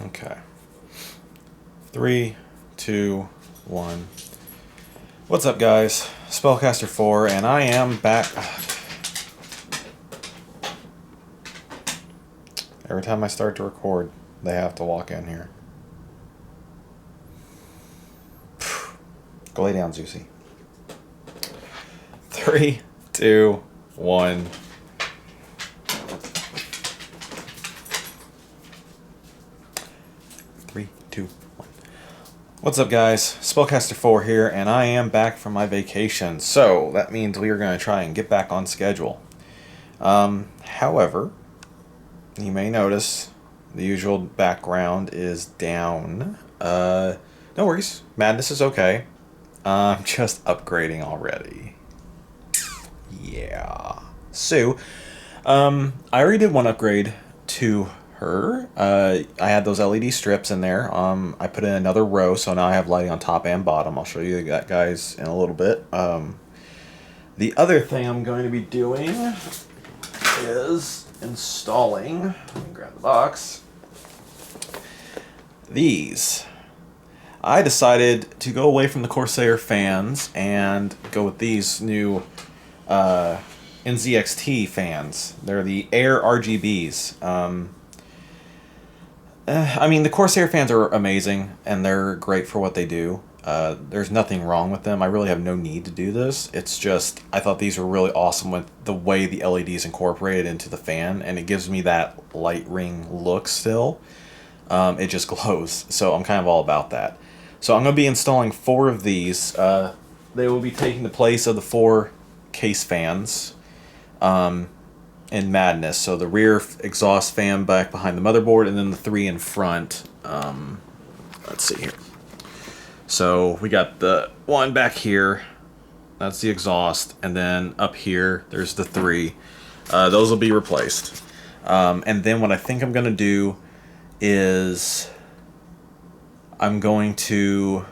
Okay. 3, 2, 1. What's up, guys? Spellcaster 4, and I am back. Every time I start to record, they have to walk in here. Go lay down, Zeusy. 3, 2, 1. What's up, guys? Spellcaster 4 here, and I am back from my vacation. So that means we are going to try and get back on schedule. However, you may notice the usual background is down. No worries. Madness is okay. I'm just upgrading already. Yeah. So, I already did one upgrade to her. I had those LED strips in there. I put in another row, so now I have lighting on top and bottom. I'll show you that, guys, in a little bit. The other thing I'm going to be doing is installing, let me grab the box, these. I decided to go away from the Corsair fans and go with these new NZXT fans. They're the Air RGBs. I mean, the Corsair fans are amazing, and they're great for what they do. There's nothing wrong with them. I really have no need to do this. It's just, I thought these were really awesome with the way the LEDs incorporated into the fan, and it gives me that light ring look still. It just glows, so I'm kind of all about that. So I'm going to be installing 4 of these. They will be taking the place of the 4 case fans in Madness. So the rear exhaust fan back behind the motherboard, and then the 3 in front. Let's see here. So we got the one back here. That's the exhaust. And then up here, there's the 3. Those will be replaced. And then what I think I'm going to do is I'm going to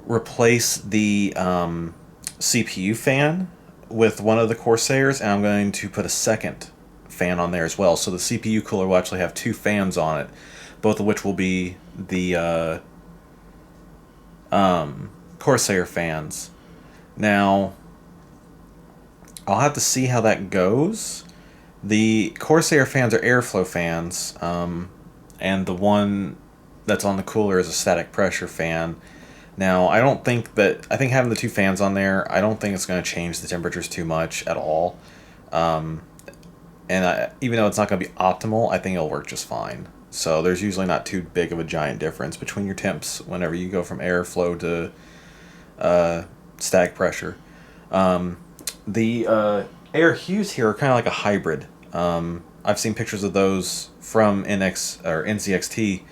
replace the CPU fan with one of the Corsairs, and I'm going to put a second fan on there as well. So the CPU cooler will actually have 2 fans on it, both of which will be the Corsair fans. Now, I'll have to see how that goes. The Corsair fans are airflow fans, and the one that's on the cooler is a static pressure fan. Now, I think having the 2 fans on there, I don't think it's going to change the temperatures too much at all. Even though it's not going to be optimal, I think it'll work just fine. So there's usually not too big of a giant difference between your temps whenever you go from airflow to static pressure. The Air Hues here are kind of like a hybrid. I've seen pictures of those from NZXT,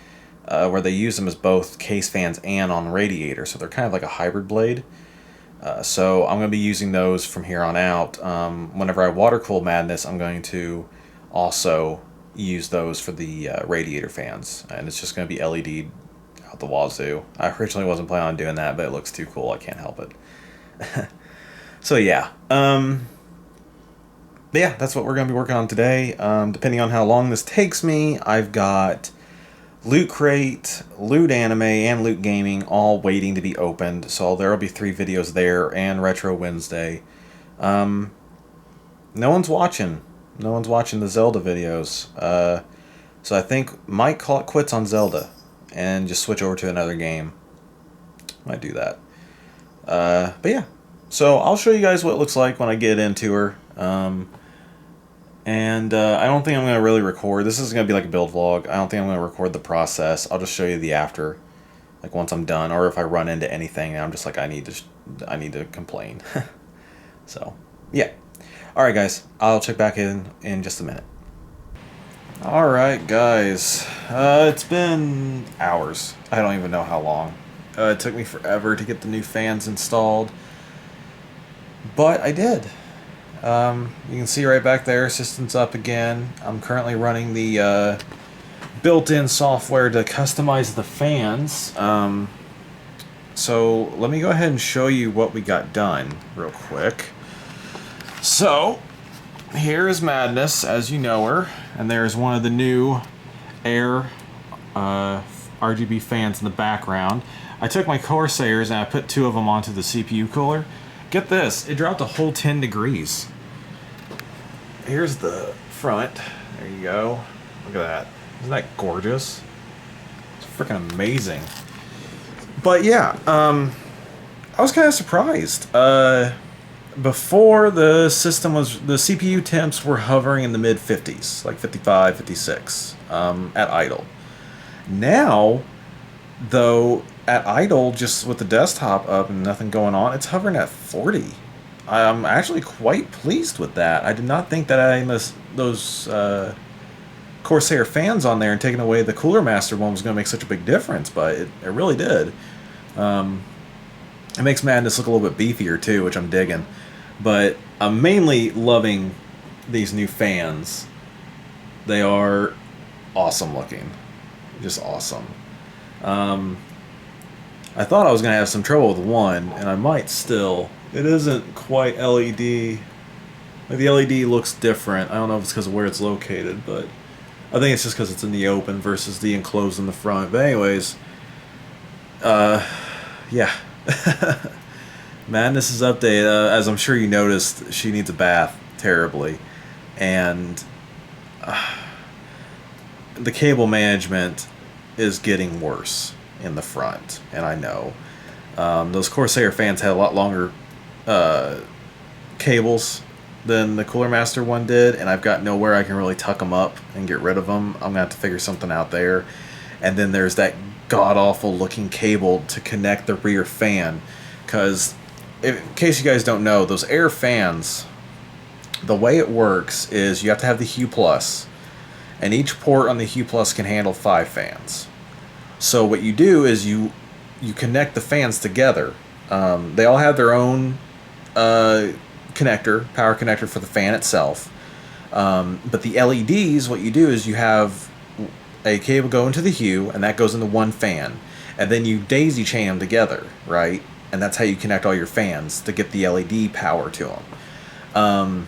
where they use them as both case fans and on radiator, so they're kind of like a hybrid blade. So I'm going to be using those from here on out. Whenever I water cool Madness, I'm going to also use those for the radiator fans, and it's just going to be LED out the wazoo. I originally wasn't planning on doing that, but it looks too cool, I can't help it. So yeah. Yeah, that's what we're going to be working on today. Depending on how long this takes me, I've got Loot Crate, Loot Anime, and Loot Gaming all waiting to be opened, so there will be 3 videos there, and Retro Wednesday. No one's watching. No one's watching the Zelda videos. So I think might call it quits on Zelda and just switch over to another game. Might do that. But yeah, so I'll show you guys what it looks like when I get into her. I don't think I'm going to really record. This is going to be like a build vlog. I don't think I'm going to record the process. I'll just show you the after, like once I'm done, or if I run into anything and I'm just like, I need to complain. So, yeah. All right, guys. I'll check back in just a minute. All right, guys. It's been hours. I don't even know how long. It took me forever to get the new fans installed, but I did. You can see right back there, system's up again. I'm currently running the built-in software to customize the fans. So let me go ahead and show you what we got done real quick. So here is Madness as you know her, and there's one of the new Air RGB fans in the background. I took my Corsairs and I put 2 of them onto the CPU cooler. Get this, it dropped a whole 10 degrees. Here's the front. There you go. Look at that. Isn't that gorgeous? It's freaking amazing. But yeah, I was kind of surprised. Before the system was, the CPU temps were hovering in the mid 50s, like 55, 56, at idle. Now, though, at idle, just with the desktop up and nothing going on, it's hovering at 40. I'm actually quite pleased with that. I did not think that adding those Corsair fans on there and taking away the Cooler Master one was going to make such a big difference, but it really did. It makes Madness look a little bit beefier too, which I'm digging. But I'm mainly loving these new fans. They are awesome looking. Just awesome. I thought I was going to have some trouble with one, and I might still. It isn't quite LED. The LED looks different. I don't know if it's because of where it's located, but I think it's just because it's in the open versus the enclosed in the front. But anyways, yeah. Madness is updated. As I'm sure you noticed, she needs a bath terribly. And the cable management is getting worse in the front, and I know. Those Corsair fans had a lot longer cables than the Cooler Master one did, and I've got nowhere I can really tuck them up and get rid of them. I'm going to have to figure something out there. And then there's that god-awful looking cable to connect the rear fan, because in case you guys don't know, those air fans, the way it works is you have to have the Hue Plus, and each port on the Hue Plus can handle 5 fans. So what you do is you connect the fans together. They all have their own power connector for the fan itself. But the LEDs, what you do is you have a cable go into the Hue, and that goes into one fan. And then you daisy chain them together, right? And that's how you connect all your fans to get the LED power to them.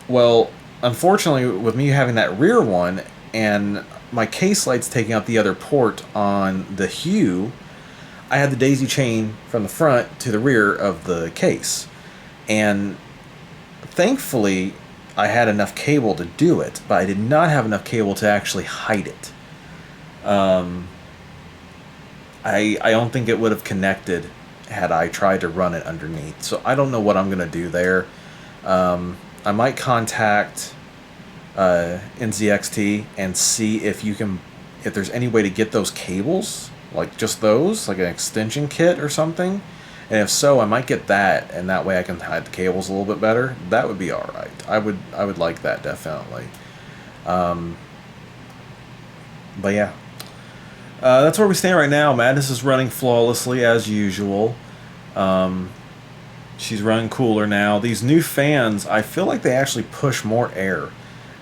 Well, unfortunately, with me having that rear one, and my case light's taking out the other port on the Hue, I had the daisy chain from the front to the rear of the case. And thankfully, I had enough cable to do it, but I did not have enough cable to actually hide it. I don't think it would have connected had I tried to run it underneath. So I don't know what I'm going to do there. I might contact NZXT and see if there's any way to get those cables, like just those, like an extension kit or something. And if so, I might get that, and that way I can hide the cables a little bit better. That would be all right. I would like that, definitely. But yeah, that's where we stand right now. Madness is running flawlessly as usual. She's running cooler now. These new fans, I feel like they actually push more air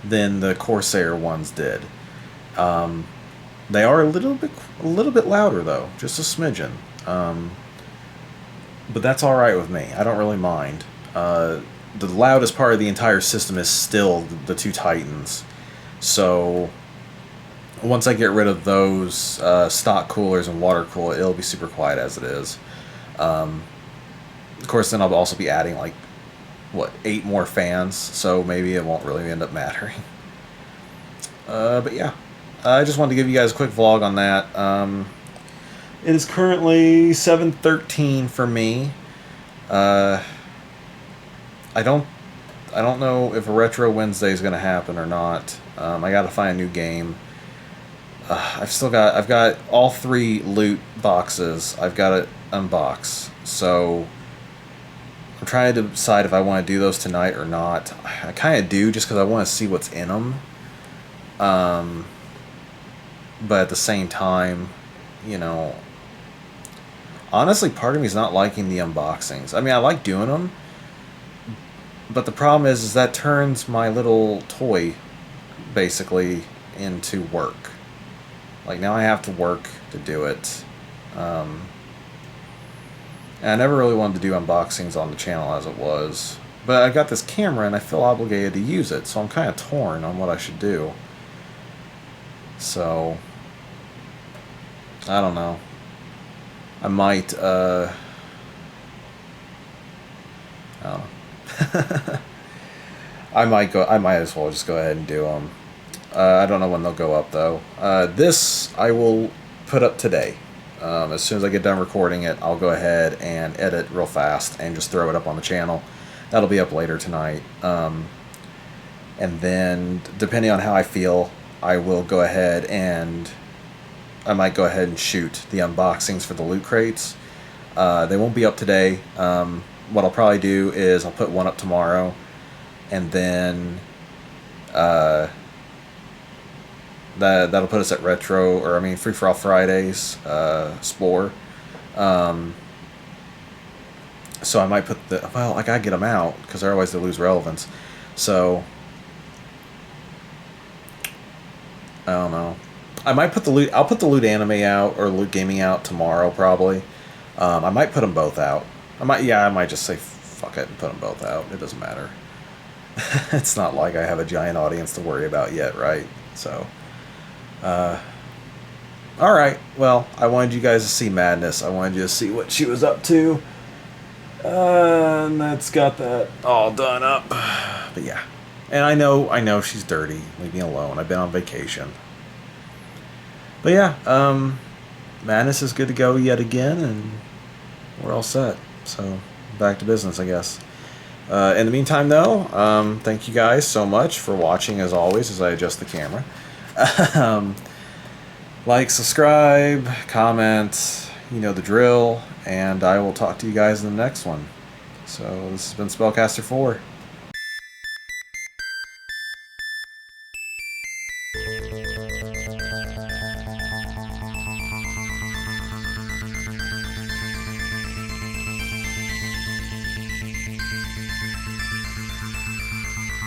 than the Corsair ones did. They are a little bit louder though, just a smidgen. But that's all right with me. I don't really mind. The loudest part of the entire system is still the 2 Titans. So once I get rid of those stock coolers and water cool, it'll be super quiet as it is. Of course, then I'll also be adding 8 more fans, so maybe it won't really end up mattering. But yeah, I just wanted to give you guys a quick vlog on that. It is currently 7:13 for me. I don't know if a Retro Wednesday is going to happen or not. I got to find a new game. I've got all 3 loot boxes I've got to unbox. So I'm trying to decide if I want to do those tonight or not. I kind of do, just because I want to see what's in them. But at the same time, honestly, part of me is not liking the unboxings. I mean, I like doing them, but the problem is that turns my little toy basically into work. Now I have to work to do it. And I never really wanted to do unboxings on the channel as it was. But I got this camera and I feel obligated to use it, so I'm kind of torn on what I should do. So I don't know. I might, I don't know. I might as well just go ahead and do them. I don't know when they'll go up, though. This I will put up today. As soon as I get done recording it, I'll go ahead and edit real fast and just throw it up on the channel. That'll be up later tonight. And then, depending on how I feel, I will go ahead and I might go ahead and shoot the unboxings for the loot crates. They won't be up today. What I'll probably do is I'll put one up tomorrow, and then that'll put us at Free For All Fridays, Spore. So I might put I gotta get them out, because otherwise they lose relevance. So, I don't know. I'll put the Loot Anime out, or Loot Gaming out tomorrow, probably. I might put them both out. I might just say fuck it and put them both out. It doesn't matter. It's not like I have a giant audience to worry about yet, right? So, alright, well, I wanted you guys to see Madness. I wanted you to see what she was up to. And that's got that all done up. But yeah. And I know she's dirty. Leave me alone. I've been on vacation. But yeah, Madness is good to go yet again, and we're all set. So, back to business, I guess. In the meantime, though, thank you guys so much for watching, as always, as I adjust the camera. Like, subscribe, comment, you know the drill, and I will talk to you guys in the next one. So, this has been Spellcaster 4.